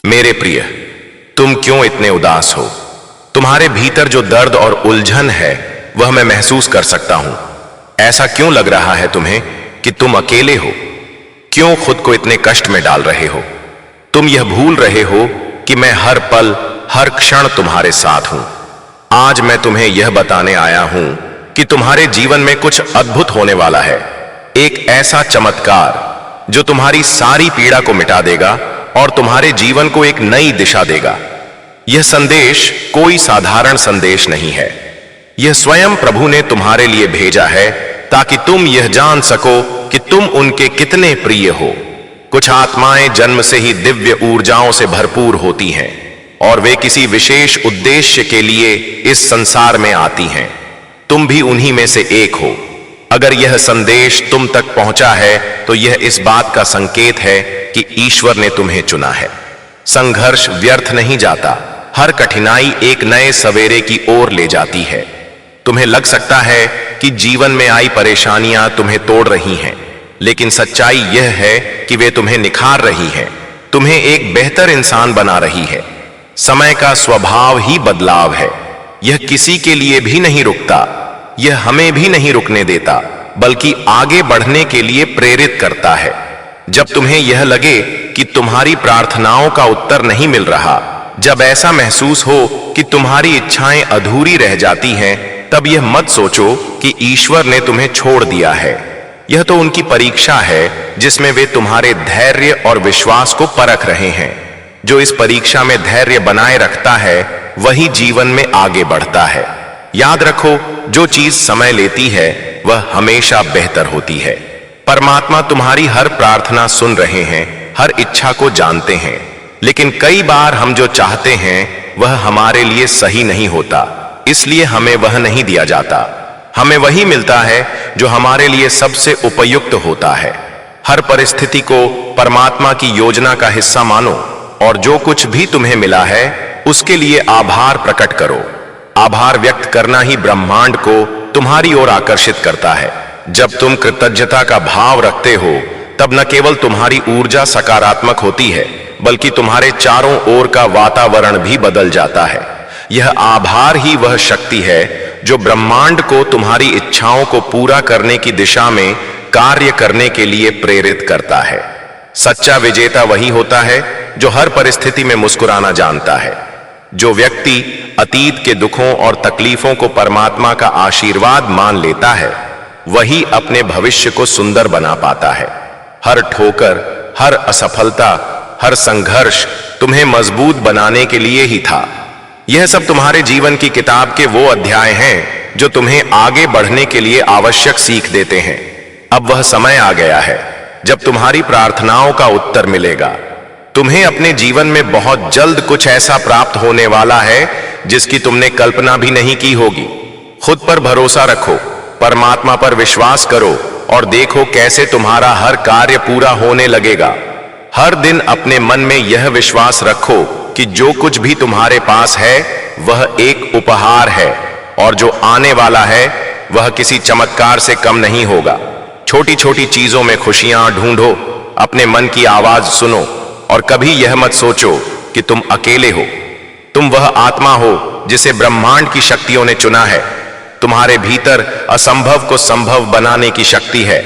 मेरे प्रिय, तुम क्यों इतने उदास हो? तुम्हारे भीतर जो दर्द और उलझन है वह मैं महसूस कर सकता हूं। ऐसा क्यों लग रहा है तुम्हें कि तुम अकेले हो? क्यों खुद को इतने कष्ट में डाल रहे हो? तुम यह भूल रहे हो कि मैं हर पल हर क्षण तुम्हारे साथ हूं। आज मैं तुम्हें यह बताने आया हूं कि तुम्हारे जीवन में कुछ अद्भुत होने वाला है। एक ऐसा चमत्कार जो तुम्हारी सारी पीड़ा को मिटा देगा और तुम्हारे जीवन को एक नई दिशा देगा। यह संदेश कोई साधारण संदेश नहीं है। यह स्वयं प्रभु ने तुम्हारे लिए भेजा है ताकि तुम यह जान सको कि तुम उनके कितने प्रिय हो। कुछ आत्माएं जन्म से ही दिव्य ऊर्जाओं से भरपूर होती हैं और वे किसी विशेष उद्देश्य के लिए इस संसार में आती हैं। तुम भी उन्हीं में से एक हो। अगर यह संदेश तुम तक पहुंचा है तो यह इस बात का संकेत है कि ईश्वर ने तुम्हें चुना है। संघर्ष व्यर्थ नहीं जाता। हर कठिनाई एक नए सवेरे की ओर ले जाती है। तुम्हें लग सकता है कि जीवन में आई परेशानियां तुम्हें तोड़ रही हैं, लेकिन सच्चाई यह है कि वे तुम्हें निखार रही हैं, तुम्हें एक बेहतर इंसान बना रही है। समय का स्वभाव ही बदलाव है। यह किसी के लिए भी नहीं रुकता। यह हमें भी नहीं रुकने देता, बल्कि आगे बढ़ने के लिए प्रेरित करता है। जब तुम्हें यह लगे कि तुम्हारी प्रार्थनाओं का उत्तर नहीं मिल रहा, जब ऐसा महसूस हो कि तुम्हारी इच्छाएं अधूरी रह जाती हैं, तब यह मत सोचो कि ईश्वर ने तुम्हें छोड़ दिया है। यह तो उनकी परीक्षा है जिसमें वे तुम्हारे धैर्य और विश्वास को परख रहे हैं। जो इस परीक्षा में धैर्य बनाए रखता है वही जीवन में आगे बढ़ता है। याद रखो, जो चीज समय लेती है वह हमेशा बेहतर होती है। परमात्मा तुम्हारी हर प्रार्थना सुन रहे हैं, हर इच्छा को जानते हैं, लेकिन कई बार हम जो चाहते हैं वह हमारे लिए सही नहीं होता, इसलिए हमें वह नहीं दिया जाता। हमें वही मिलता है जो हमारे लिए सबसे उपयुक्त होता है। हर परिस्थिति को परमात्मा की योजना का हिस्सा मानो और जो कुछ भी तुम्हें मिला है उसके लिए आभार प्रकट करो। आभार व्यक्त करना ही ब्रह्मांड को तुम्हारी ओर आकर्षित करता है। जब तुम कृतज्ञता का भाव रखते हो तब न केवल तुम्हारी ऊर्जा सकारात्मक होती है, बल्कि तुम्हारे चारों ओर का वातावरण भी बदल जाता है। यह आभार ही वह शक्ति है जो ब्रह्मांड को तुम्हारी इच्छाओं को पूरा करने की दिशा में कार्य करने के लिए प्रेरित करता है। सच्चा विजेता वही होता है जो हर परिस्थिति में मुस्कुराना जानता है। जो व्यक्ति अतीत के दुखों और तकलीफों को परमात्मा का आशीर्वाद मान लेता है वही अपने भविष्य को सुंदर बना पाता है। हर ठोकर, हर असफलता, हर संघर्ष तुम्हें मजबूत बनाने के लिए ही था। यह सब तुम्हारे जीवन की किताब के वो अध्याय हैं जो तुम्हें आगे बढ़ने के लिए आवश्यक सीख देते हैं। अब वह समय आ गया है जब तुम्हारी प्रार्थनाओं का उत्तर मिलेगा। तुम्हें अपने जीवन में बहुत जल्द कुछ ऐसा प्राप्त होने वाला है जिसकी तुमने कल्पना भी नहीं की होगी। खुद पर भरोसा रखो, परमात्मा पर विश्वास करो और देखो कैसे तुम्हारा हर कार्य पूरा होने लगेगा। हर दिन अपने मन में यह विश्वास रखो कि जो कुछ भी तुम्हारे पास है वह एक उपहार है और जो आने वाला है वह किसी चमत्कार से कम नहीं होगा। छोटी छोटी चीजों में खुशियां ढूंढो, अपने मन की आवाज सुनो और कभी यह मत सोचो कि तुम अकेले हो। तुम वह आत्मा हो जिसे ब्रह्मांड की शक्तियों ने चुना है। तुम्हारे भीतर असंभव को संभव बनाने की शक्ति है।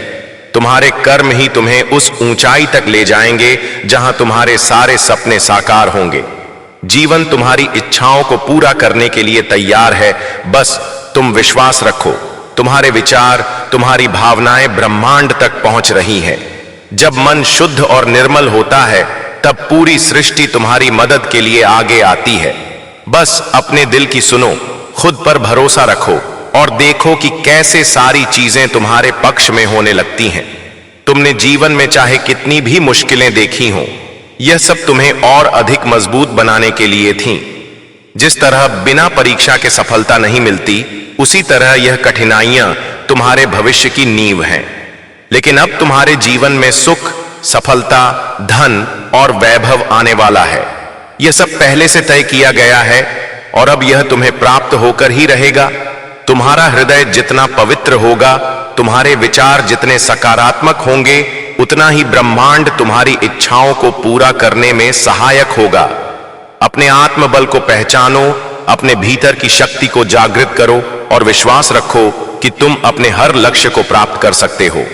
तुम्हारे कर्म ही तुम्हें उस ऊंचाई तक ले जाएंगे जहां तुम्हारे सारे सपने साकार होंगे। जीवन तुम्हारी इच्छाओं को पूरा करने के लिए तैयार है, बस तुम विश्वास रखो। तुम्हारे विचार, तुम्हारी भावनाएं ब्रह्मांड तक पहुंच रही हैं। जब मन शुद्ध और निर्मल होता है तब पूरी सृष्टि तुम्हारी मदद के लिए आगे आती है। बस अपने दिल की सुनो, खुद पर भरोसा रखो और देखो कि कैसे सारी चीजें तुम्हारे पक्ष में होने लगती हैं। तुमने जीवन में चाहे कितनी भी मुश्किलें देखी हों, यह सब तुम्हें और अधिक मजबूत बनाने के लिए थीं। जिस तरह बिना परीक्षा के सफलता नहीं मिलती, उसी तरह यह कठिनाइयां तुम्हारे भविष्य की नींव हैं। लेकिन अब तुम्हारे जीवन में सुख, सफलता, धन और वैभव आने वाला है। यह सब पहले से तय किया गया है और अब यह तुम्हें प्राप्त होकर ही रहेगा। तुम्हारा हृदय जितना पवित्र होगा, तुम्हारे विचार जितने सकारात्मक होंगे, उतना ही ब्रह्मांड तुम्हारी इच्छाओं को पूरा करने में सहायक होगा। अपने आत्मबल को पहचानो, अपने भीतर की शक्ति को जागृत करो और विश्वास रखो कि तुम अपने हर लक्ष्य को प्राप्त कर सकते हो।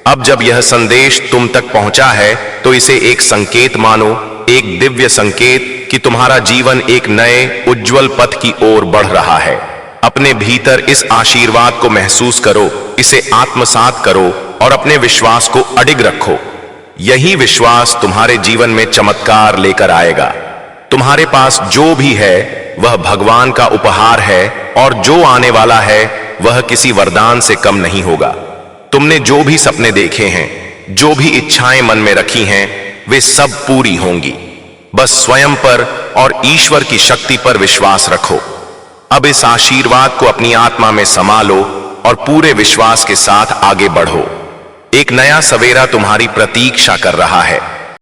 अब जब यह संदेश तुम तक पहुंचा है तो इसे एक संकेत मानो, एक दिव्य संकेत कि तुम्हारा जीवन एक नए उज्जवल पथ की ओर बढ़ रहा है। अपने भीतर इस आशीर्वाद को महसूस करो, इसे आत्मसात करो और अपने विश्वास को अडिग रखो। यही विश्वास तुम्हारे जीवन में चमत्कार लेकर आएगा। तुम्हारे पास जो भी है वह भगवान का उपहार है और जो आने वाला है वह किसी वरदान से कम नहीं होगा। तुमने जो भी सपने देखे हैं, जो भी इच्छाएं मन में रखी हैं, वे सब पूरी होंगी। बस स्वयं पर और ईश्वर की शक्ति पर विश्वास रखो। अब इस आशीर्वाद को अपनी आत्मा में समा लो और पूरे विश्वास के साथ आगे बढ़ो। एक नया सवेरा तुम्हारी प्रतीक्षा कर रहा है।